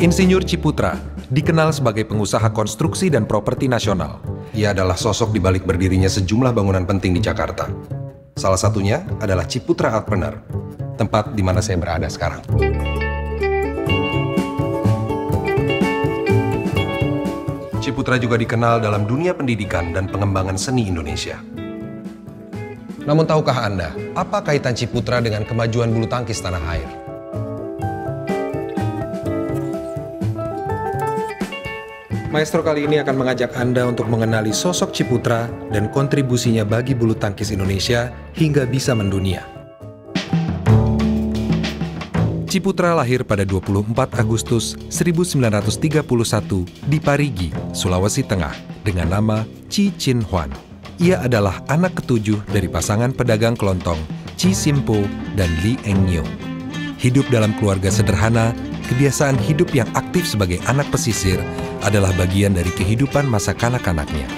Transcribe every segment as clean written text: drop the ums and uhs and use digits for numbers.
Insinyur Ciputra dikenal sebagai pengusaha konstruksi dan properti nasional. Ia adalah sosok di balik berdirinya sejumlah bangunan penting di Jakarta. Salah satunya adalah Ciputra Artpreneur, tempat di mana saya berada sekarang. Ciputra juga dikenal dalam dunia pendidikan dan pengembangan seni Indonesia. Namun tahukah Anda, apa kaitan Ciputra dengan kemajuan bulu tangkis tanah air? Maestro kali ini akan mengajak Anda untuk mengenali sosok Ciputra dan kontribusinya bagi bulu tangkis Indonesia hingga bisa mendunia. Ciputra lahir pada 24 Agustus 1931 di Parigi, Sulawesi Tengah, dengan nama Chi Chin Huan. Ia adalah anak ketujuh dari pasangan pedagang kelontong Chi Simpo dan Li Engnyo. Hidup dalam keluarga sederhana, kebiasaan hidup yang aktif sebagai anak pesisir adalah bagian dari kehidupan masa kanak-kanaknya.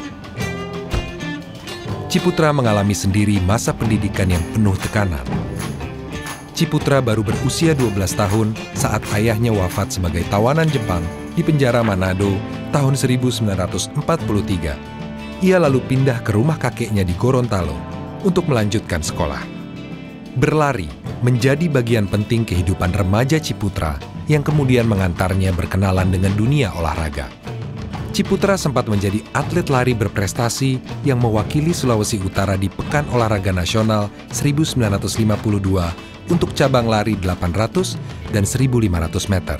Ciputra mengalami sendiri masa pendidikan yang penuh tekanan. Ciputra baru berusia 12 tahun saat ayahnya wafat sebagai tawanan Jepang di penjara Manado tahun 1943. Ia lalu pindah ke rumah kakeknya di Gorontalo untuk melanjutkan sekolah. Berlari menjadi bagian penting kehidupan remaja Ciputra yang kemudian mengantarnya berkenalan dengan dunia olahraga. Ciputra sempat menjadi atlet lari berprestasi yang mewakili Sulawesi Utara di Pekan Olahraga Nasional 1952 untuk cabang lari 800 dan 1500 meter.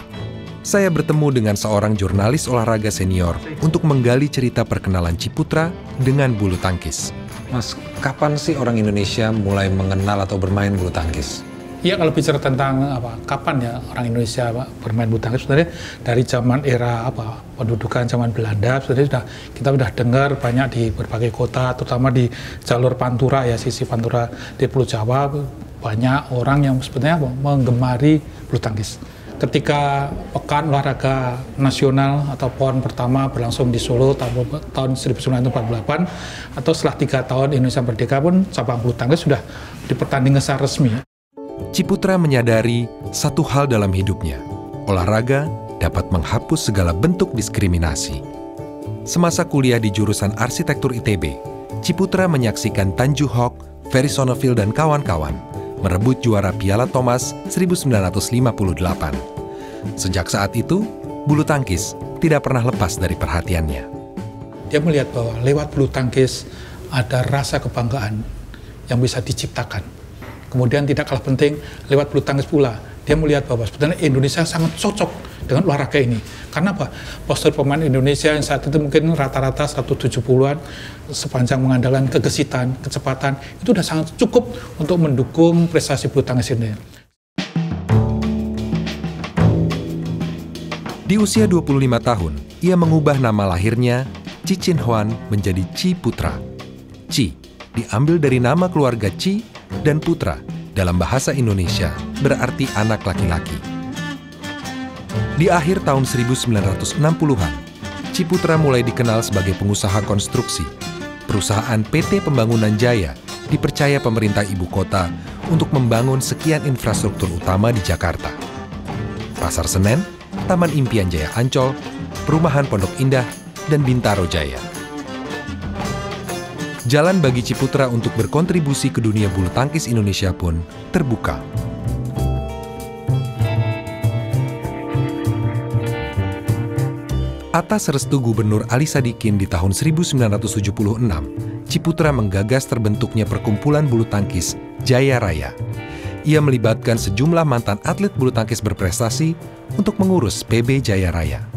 Saya bertemu dengan seorang jurnalis olahraga senior untuk menggali cerita perkenalan Ciputra dengan bulu tangkis. Mas, kapan sih orang Indonesia mulai mengenal atau bermain bulu tangkis? Ya, kalau bicara tentang kapan ya orang Indonesia bermain bulu tangkis, sebenarnya dari zaman era pendudukan zaman Belanda, sebenarnya kita sudah dengar banyak di berbagai kota, terutama di jalur Pantura ya, sisi Pantura di Pulau Jawa, banyak orang yang sebenarnya menggemari bulu tangkis. Ketika Pekan Olahraga Nasional atau PON pertama berlangsung di Solo tahun 1948, atau setelah 3 tahun Indonesia merdeka pun cabang bulu tangkis sudah dipertandingkan secara resmi. Ciputra menyadari satu hal dalam hidupnya, olahraga dapat menghapus segala bentuk diskriminasi. Semasa kuliah di jurusan arsitektur ITB, Ciputra menyaksikan Tanju Hok, Ferry Sonneville dan kawan-kawan merebut juara Piala Thomas 1958. Sejak saat itu, bulu tangkis tidak pernah lepas dari perhatiannya. Dia melihat bahwa lewat bulu tangkis ada rasa kebanggaan yang bisa diciptakan. Kemudian tidak kalah penting, lewat bulu tangkis pula, dia melihat bahwa sebenarnya Indonesia sangat cocok dengan olahraga ini. Karena apa? Postur pemain Indonesia yang saat itu mungkin rata-rata 170-an, sepanjang mengandalkan kegesitan, kecepatan, itu sudah sangat cukup untuk mendukung prestasi bulu tangkis ini. Di usia 25 tahun, ia mengubah nama lahirnya Chi Chin Huan menjadi Ciputra. Chi diambil dari nama keluarga Chi dan Putra dalam bahasa Indonesia berarti anak laki-laki. Di akhir tahun 1960-an, Ciputra mulai dikenal sebagai pengusaha konstruksi. Perusahaan PT Pembangunan Jaya dipercaya pemerintah ibu kota untuk membangun sekian infrastruktur utama di Jakarta. Pasar Senen, Taman Impian Jaya Ancol, Perumahan Pondok Indah, dan Bintaro Jaya. Jalan bagi Ciputra untuk berkontribusi ke dunia bulu tangkis Indonesia pun terbuka. Atas restu Gubernur Ali Sadikin di tahun 1976, Ciputra menggagas terbentuknya perkumpulan bulu tangkis Jaya Raya. Ia melibatkan sejumlah mantan atlet bulu tangkis berprestasi untuk mengurus PB Jaya Raya.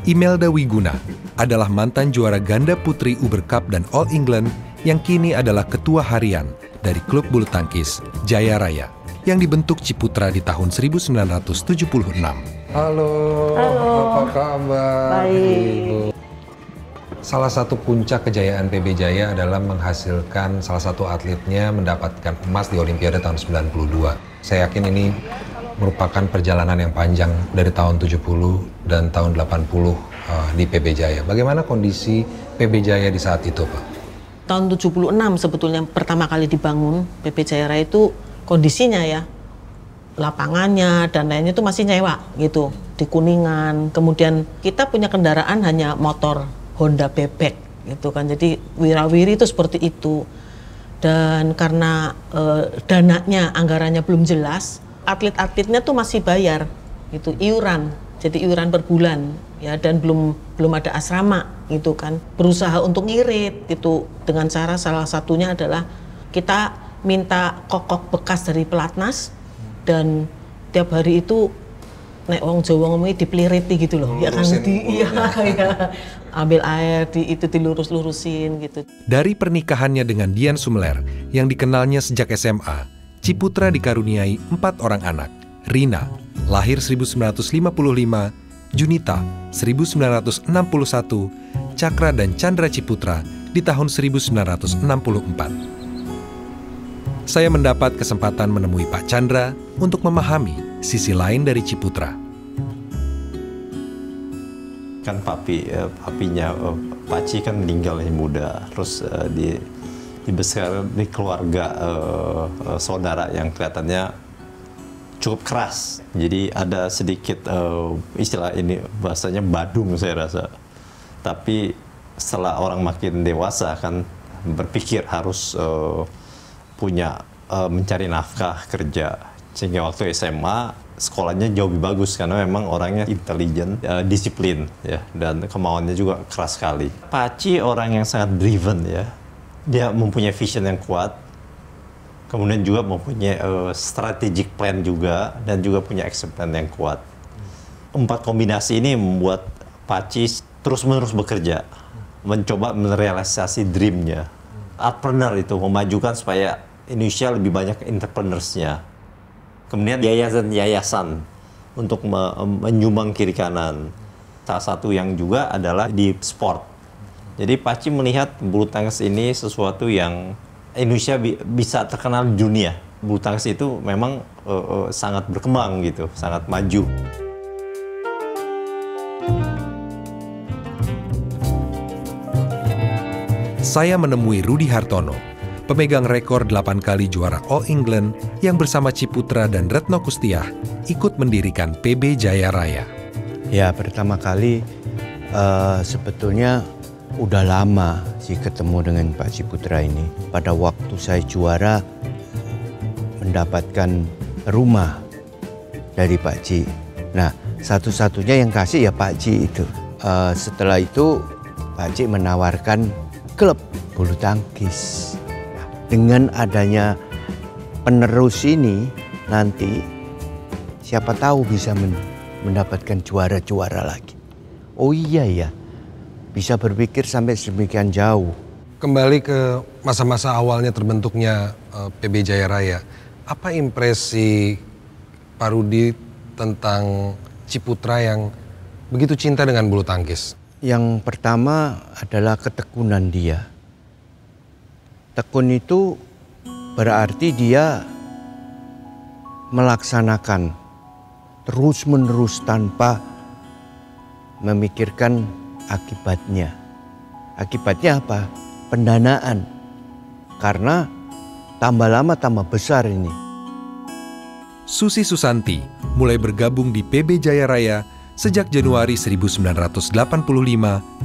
Imelda Wiguna adalah mantan juara ganda putri Uber Cup dan All England yang kini adalah ketua harian dari klub bulu tangkis Jaya Raya yang dibentuk Ciputra di tahun 1976. Halo, apa kabar? Baik. Ibu. Salah satu puncak kejayaan PB Jaya adalah menghasilkan salah satu atletnya mendapatkan emas di Olimpiade tahun 92. Saya yakin ini merupakan perjalanan yang panjang dari tahun 70 dan tahun 80 di PB Jaya. Bagaimana kondisi PB Jaya di saat itu, Pak? Tahun 76 sebetulnya pertama kali dibangun PB Jaya Raya itu kondisinya ya lapangannya dan lainnya itu masih nyewa gitu di Kuningan. Kemudian kita punya kendaraan hanya motor Honda bebek gitu kan. Jadi wirawiri itu seperti itu. Dan karena dananya, anggarannya belum jelas, atlet-atletnya tuh masih bayar gitu, iuran. Jadi iuran per bulan ya, dan belum ada asrama gitu kan. Berusaha untuk ngirit gitu dengan cara salah satunya adalah kita minta kokok bekas dari pelatnas dan tiap hari itu nek wong Jawa ngomongnya dipeliriti gitu loh. Ya kan iya, ambil air itu dilurus-lurusin gitu. Dari pernikahannya dengan Dian Sumler yang dikenalnya sejak SMA, Ciputra dikaruniai 4 orang anak. Rina, lahir 1955, Junita, 1961, Cakra dan Chandra Ciputra di tahun 1964. Saya mendapat kesempatan menemui Pak Chandra untuk memahami sisi lain dari Ciputra. Kan papinya Paci kan meninggal yang muda, terus dibesarkan di keluarga saudara yang kelihatannya cukup keras. Jadi ada sedikit istilah ini bahasanya badung saya rasa. Tapi setelah orang makin dewasa kan berpikir harus mencari nafkah kerja, sehingga waktu SMA sekolahnya jauh lebih bagus karena memang orangnya intelijen, disiplin ya, dan kemauannya juga keras sekali. Paci orang yang sangat driven ya, dia mempunyai vision yang kuat, kemudian juga mempunyai strategic plan juga, dan juga punya action plan yang kuat. 4 kombinasi ini membuat Paci terus-menerus bekerja, mencoba merealisasi dream-nya. Entrepreneur itu memajukan supaya Indonesia lebih banyak entrepreneurs-nya. Kemudian yayasan-yayasan untuk menyumbang kiri kanan. Salah satu yang juga adalah di sport. Jadi Paci melihat bulu tangkis ini sesuatu yang Indonesia bisa terkenal di dunia. Bulu tangkis itu memang sangat berkembang gitu, sangat maju. Saya menemui Rudi Hartono, pemegang rekor 8 kali juara All England yang bersama Ciputra dan Retno Kustiah ikut mendirikan PB Jaya Raya. Ya, pertama kali sebetulnya udah lama sih ketemu dengan Pak Ciputra ini. Pada waktu saya juara mendapatkan rumah dari Pak Ci. Nah, satu-satunya yang kasih ya Pak Ci itu. Setelah itu Pak Ci menawarkan klub bulu tangkis. Nah, dengan adanya penerus ini nanti siapa tahu bisa mendapatkan juara-juara lagi. Oh iya ya, bisa berpikir sampai sedemikian jauh. Kembali ke masa-masa awalnya terbentuknya PB Jaya Raya. Apa impresi Pak Rudi tentang Ciputra yang begitu cinta dengan bulu tangkis? Yang pertama adalah ketekunan dia. Tekun itu berarti dia melaksanakan terus-menerus tanpa memikirkan akibatnya. Akibatnya apa? Pendanaan. Karena tambah lama tambah besar ini. Susi Susanti mulai bergabung di PB Jaya Raya sejak Januari 1985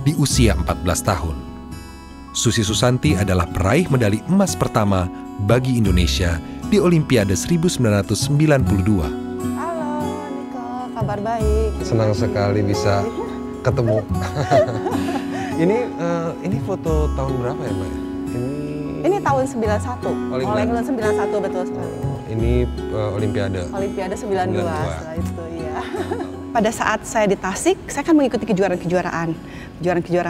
di usia 14 tahun. Susi Susanti adalah peraih medali emas pertama bagi Indonesia di Olimpiade 1992. Halo Niko, kabar baik. Senang sekali bisa ketemu. Ini foto tahun berapa ya, Mbak? Ini tahun 91. All England 91, betul sekali. Ini Olimpiade 92. Setelah itu, iya. Pada saat saya di Tasik, saya kan mengikuti kejuaraan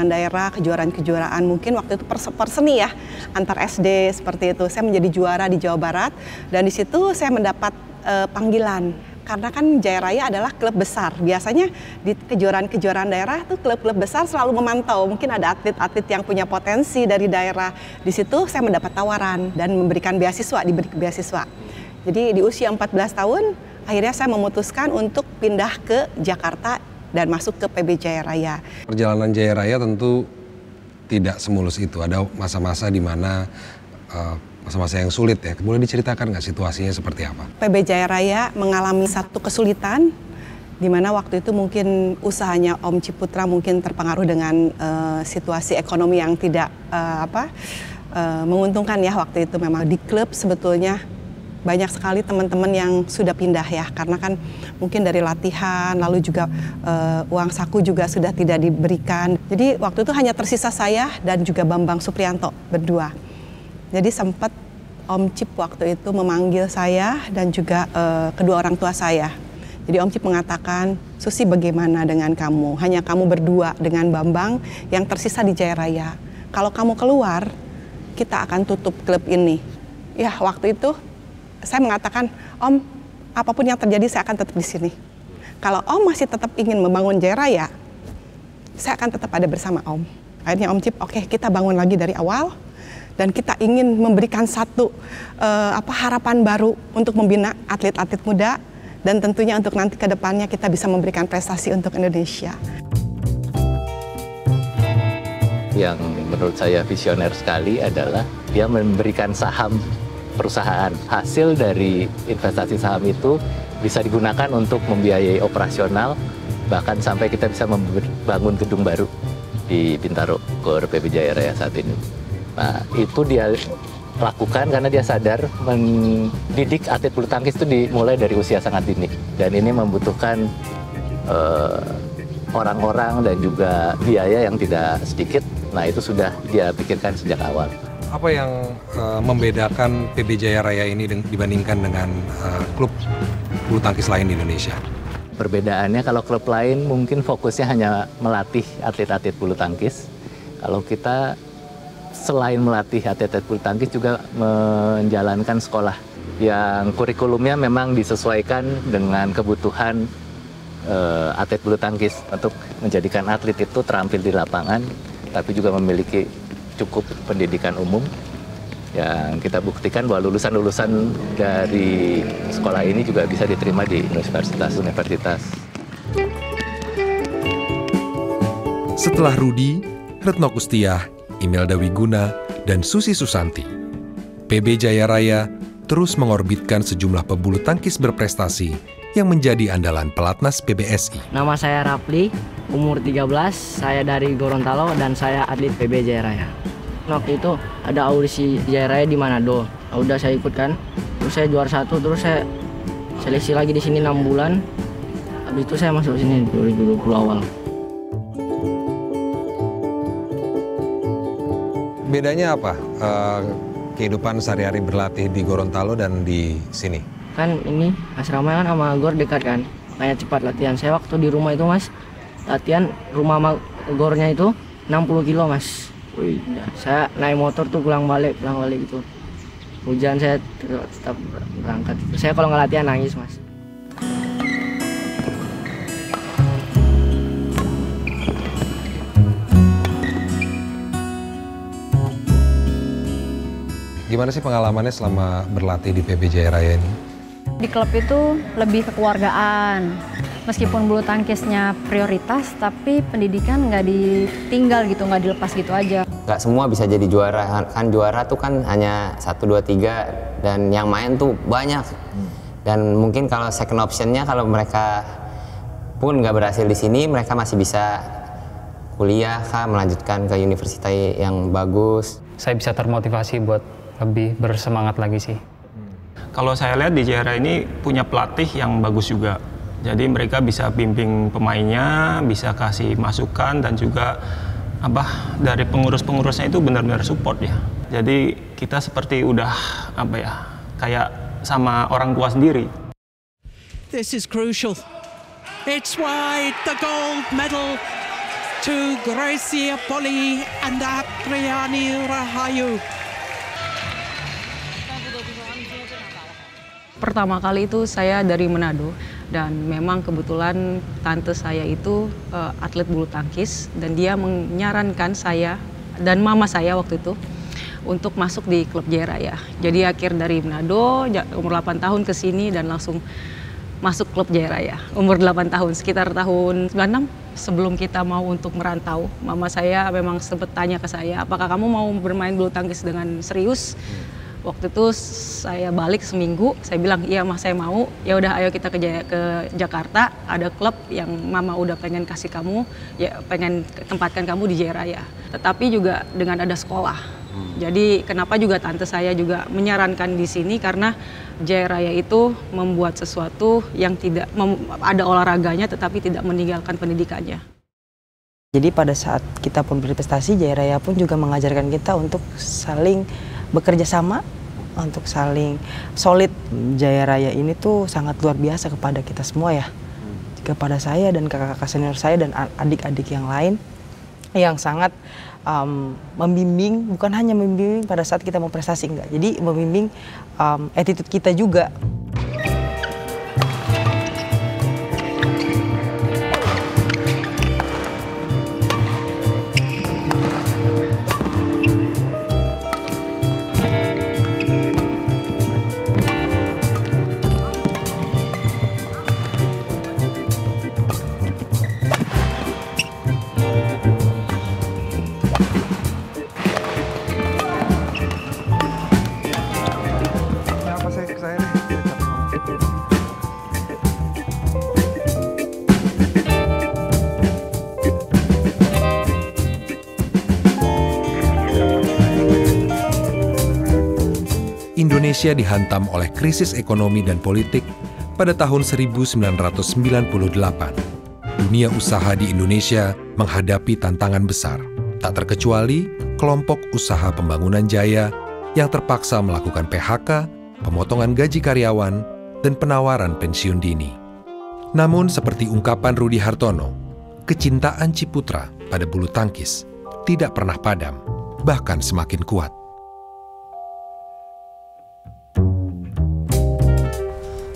daerah, kejuaraan mungkin waktu itu per seni ya, antar SD seperti itu. Saya menjadi juara di Jawa Barat dan di situ saya mendapat panggilan. Karena kan Jaya Raya adalah klub besar. Biasanya di kejuaraan daerah tuh klub-klub besar selalu memantau. Mungkin ada atlet-atlet yang punya potensi dari daerah. Di situ saya mendapat tawaran dan memberikan beasiswa, diberi beasiswa. Jadi di usia 14 tahun, akhirnya saya memutuskan untuk pindah ke Jakarta dan masuk ke PB Jaya Raya. Perjalanan Jaya Raya tentu tidak semulus itu. Ada masa-masa di mana masa-masa yang sulit ya. Boleh diceritakan nggak situasinya seperti apa? PB Jaya Raya mengalami satu kesulitan, di mana waktu itu mungkin usahanya Om Ciputra mungkin terpengaruh dengan situasi ekonomi yang tidak menguntungkan ya waktu itu. Memang di klub sebetulnya banyak sekali teman-teman yang sudah pindah ya, karena kan mungkin dari latihan, lalu juga uang saku juga sudah tidak diberikan. Jadi waktu itu hanya tersisa saya dan juga Bambang Supriyanto berdua. Jadi sempat Om Cip waktu itu memanggil saya dan juga kedua orang tua saya. Jadi Om Cip mengatakan, Susi bagaimana dengan kamu? Hanya kamu berdua dengan Bambang yang tersisa di Jaya Raya. Kalau kamu keluar, kita akan tutup klub ini. Ya waktu itu saya mengatakan, Om, apapun yang terjadi saya akan tetap di sini. Kalau Om masih tetap ingin membangun Jaya Raya, saya akan tetap ada bersama Om. Akhirnya Om Cip, oke, kita bangun lagi dari awal dan kita ingin memberikan satu harapan baru untuk membina atlet-atlet muda dan tentunya untuk nanti ke depannya kita bisa memberikan prestasi untuk Indonesia. Yang menurut saya visioner sekali adalah dia memberikan saham perusahaan. Hasil dari investasi saham itu bisa digunakan untuk membiayai operasional, bahkan sampai kita bisa membangun gedung baru di Bintaro, Gor PB Jaya Raya saat ini. Nah, itu dia lakukan karena dia sadar mendidik atlet bulu tangkis itu dimulai dari usia sangat dini. Dan ini membutuhkan orang-orang dan juga biaya yang tidak sedikit. Nah, itu sudah dia pikirkan sejak awal. Apa yang membedakan PB Jaya Raya ini dibandingkan dengan klub bulu tangkis lain di Indonesia? Perbedaannya kalau klub lain mungkin fokusnya hanya melatih atlet-atlet bulu tangkis. Kalau kita selain melatih atlet-atlet bulu tangkis juga menjalankan sekolah yang kurikulumnya memang disesuaikan dengan kebutuhan atlet bulu tangkis untuk menjadikan atlet itu terampil di lapangan, tapi juga memiliki cukup pendidikan umum yang kita buktikan bahwa lulusan-lulusan dari sekolah ini juga bisa diterima di universitas-universitas. Setelah Rudi, Retno Kustiah, Imelda Wiguna, dan Susi Susanti, PB Jaya Raya terus mengorbitkan sejumlah pebulu tangkis berprestasi yang menjadi andalan pelatnas PBSI. Nama saya Rapli, umur 13, saya dari Gorontalo dan saya atlet PB Jaya Raya. Waktu itu ada audisi Jaya Raya di Manado, udah saya ikut kan, terus saya juara 1, terus saya seleksi lagi di sini 6 bulan, habis itu saya masuk sini 2020 awal. Bedanya apa kehidupan sehari-hari berlatih di Gorontalo dan di sini? Kan ini asrama kan sama Gor dekat kan, makanya cepat latihan. Saya waktu di rumah itu mas, latihan rumah sama Gornya itu 60 kilo mas. Ya, saya naik motor tuh pulang balik gitu. Hujan saya tetap berangkat. Saya kalau nggak latihan nangis mas. Gimana sih pengalamannya selama berlatih di PB Jaya Raya ini? Di klub itu lebih kekeluargaan. Meskipun bulu tangkisnya prioritas, tapi pendidikan nggak ditinggal gitu, nggak dilepas gitu aja. Nggak semua bisa jadi juara, kan juara tuh kan hanya 1, 2, 3, dan yang main tuh banyak. Dan mungkin kalau second optionnya, kalau mereka pun nggak berhasil di sini, mereka masih bisa kuliah, melanjutkan ke universitas yang bagus. Saya bisa termotivasi buat lebih bersemangat lagi sih. Kalau saya lihat di Jaya Raya ini punya pelatih yang bagus juga. Jadi mereka bisa bimbing pemainnya, bisa kasih masukan, dan juga dari pengurus-pengurusnya itu benar-benar support ya. Jadi kita seperti udah kayak sama orang tua sendiri. This is crucial. It's wide, the gold medal to Gracia Poli and Apriani Rahayu. Pertama kali itu saya dari Manado, dan memang kebetulan tante saya itu atlet bulu tangkis, dan dia menyarankan saya dan mama saya waktu itu untuk masuk di klub Jaya Raya. Jadi akhir dari Manado, umur 8 tahun ke sini dan langsung masuk klub Jaya Raya. Umur 8 tahun, sekitar tahun 96 sebelum kita mau untuk merantau. Mama saya memang sempat tanya ke saya, apakah kamu mau bermain bulu tangkis dengan serius? Waktu itu saya balik seminggu, saya bilang iya Mas saya mau, ya udah ayo kita ke Jakarta, ada klub yang Mama udah pengen kasih kamu, ya pengen tempatkan kamu di Jaya Raya. Tetapi juga dengan ada sekolah. Jadi kenapa juga tante saya juga menyarankan di sini karena Jaya Raya itu membuat sesuatu yang tidak ada olahraganya tetapi tidak meninggalkan pendidikannya. Jadi pada saat kita pun berprestasi, Jaya Raya pun juga mengajarkan kita untuk saling bekerja sama, untuk saling solid. Jaya Raya ini tuh sangat luar biasa kepada kita semua ya. Kepada saya dan kakak-kakak senior saya dan adik-adik yang lain yang sangat membimbing, bukan hanya membimbing pada saat kita mau prestasi, enggak. Jadi membimbing attitude kita juga. Indonesia dihantam oleh krisis ekonomi dan politik pada tahun 1998. Dunia usaha di Indonesia menghadapi tantangan besar, tak terkecuali kelompok usaha pembangunan jaya yang terpaksa melakukan PHK, pemotongan gaji karyawan, dan penawaran pensiun dini. Namun seperti ungkapan Rudi Hartono, kecintaan Ciputra pada bulu tangkis tidak pernah padam, bahkan semakin kuat.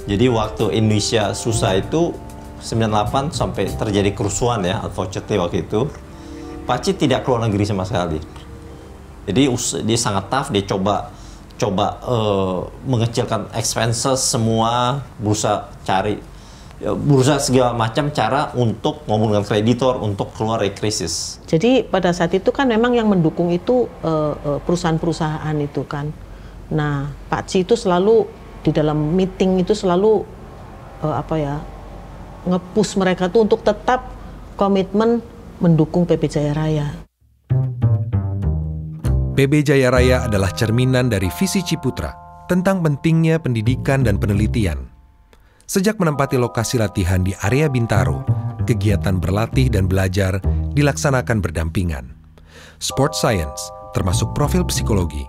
Jadi waktu Indonesia susah itu 98 sampai terjadi kerusuhan ya, unfortunately waktu itu. Paci tidak keluar negeri sama sekali. Jadi dia sangat tough, dia coba mengecilkan expenses semua, berusaha segala macam cara untuk ngomong dengan kreditor untuk keluar dari krisis. Jadi pada saat itu kan memang yang mendukung itu perusahaan-perusahaan itu kan. Nah, Pak Ci itu selalu di dalam meeting itu selalu nge-push mereka tuh untuk tetap komitmen mendukung PB Jaya Raya. PB Jaya Raya adalah cerminan dari visi Ciputra tentang pentingnya pendidikan dan penelitian. Sejak menempati lokasi latihan di area Bintaro, kegiatan berlatih dan belajar dilaksanakan berdampingan. Sport science, termasuk profil psikologi,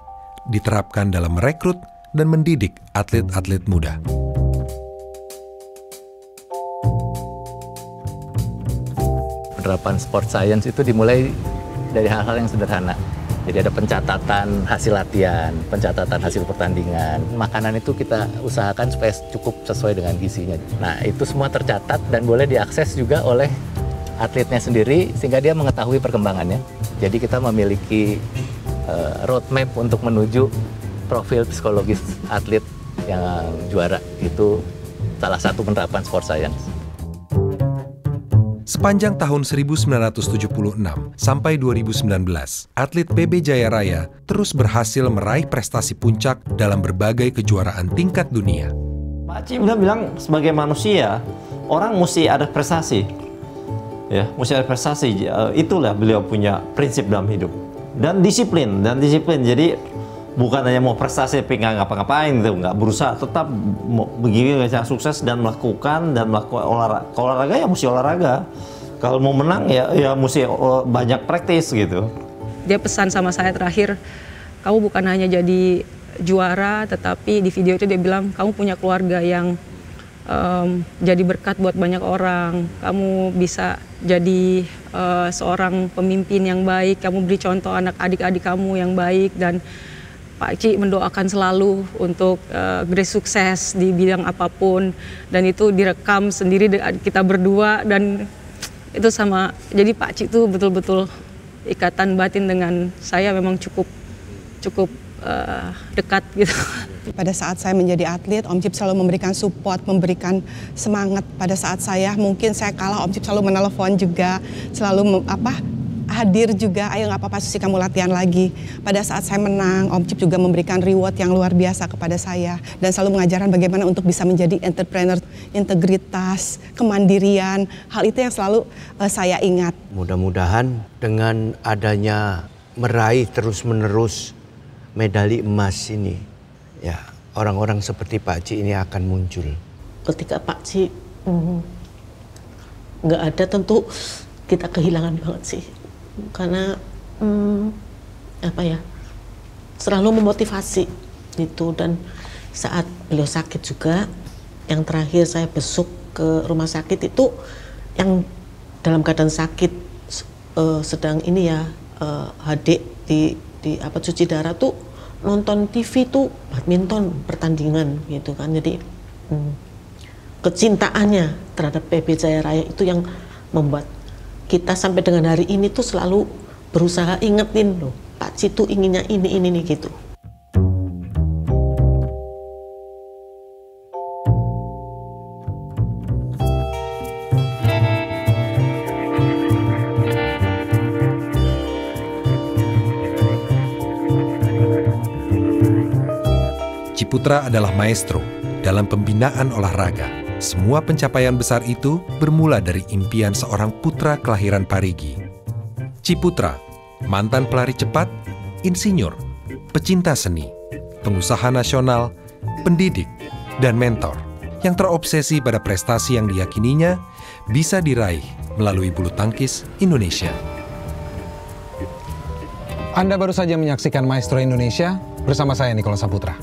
diterapkan dalam merekrut dan mendidik atlet-atlet muda. Penerapan sport science itu dimulai dari hal-hal yang sederhana. Jadi ada pencatatan hasil latihan, pencatatan hasil pertandingan. Makanan itu kita usahakan supaya cukup sesuai dengan gizinya. Nah, itu semua tercatat dan boleh diakses juga oleh atletnya sendiri sehingga dia mengetahui perkembangannya. Jadi kita memiliki roadmap untuk menuju profil psikologis atlet yang juara. Itu salah satu penerapan sport science. Sepanjang tahun 1976 sampai 2019, atlet PB Jaya Raya terus berhasil meraih prestasi puncak dalam berbagai kejuaraan tingkat dunia. Pak Ci bilang sebagai manusia, orang mesti ada prestasi. Ya, mesti ada prestasi. Itulah beliau punya prinsip dalam hidup. Dan disiplin. Jadi bukan hanya mau prestasi tapi nggak ngapa-ngapain gitu, nggak berusaha, tetap begini bisa sukses dan melakukan olahraga ya mesti olahraga. Kalau mau menang ya mesti banyak praktis gitu. Dia pesan sama saya terakhir, kamu bukan hanya jadi juara, tetapi di video itu dia bilang kamu punya keluarga yang jadi berkat buat banyak orang. Kamu bisa jadi seorang pemimpin yang baik, kamu beri contoh adik-adik kamu yang baik, dan Pak Ci mendoakan selalu untuk Grace sukses di bidang apapun, dan itu direkam sendiri kita berdua, dan itu sama. Jadi Pak Ci itu betul-betul ikatan batin dengan saya memang cukup dekat gitu. Pada saat saya menjadi atlet, Om Cip selalu memberikan support, memberikan semangat. Pada saat mungkin saya kalah, Om Cip selalu menelepon juga, selalu hadir juga, ayo nggak apa-apa Susi kamu latihan lagi. Pada saat saya menang, Om Cip juga memberikan reward yang luar biasa kepada saya. Dan selalu mengajarkan bagaimana untuk bisa menjadi entrepreneur, integritas, kemandirian. Hal itu yang selalu saya ingat. Mudah-mudahan dengan adanya meraih terus-menerus medali emas ini, ya orang-orang seperti Pak Ci ini akan muncul. Ketika Pak Ci nggak ada, tentu kita kehilangan banget sih, karena selalu memotivasi gitu. Dan saat beliau sakit juga, yang terakhir saya besuk ke rumah sakit itu yang dalam keadaan sakit sedang ini ya, HD di cuci darah tuh, nonton TV tuh badminton pertandingan gitu kan. Jadi kecintaannya terhadap PB Jaya Raya itu yang membuat kita sampai dengan hari ini tuh selalu berusaha ingetin loh, Pak Ci tuh inginnya ini nih gitu. Ciputra adalah maestro dalam pembinaan olahraga. Semua pencapaian besar itu bermula dari impian seorang putra kelahiran Parigi. Ciputra, mantan pelari cepat, insinyur, pecinta seni, pengusaha nasional, pendidik, dan mentor yang terobsesi pada prestasi yang diyakininya bisa diraih melalui bulu tangkis Indonesia. Anda baru saja menyaksikan Maestro Indonesia bersama saya Nicholas Saputra.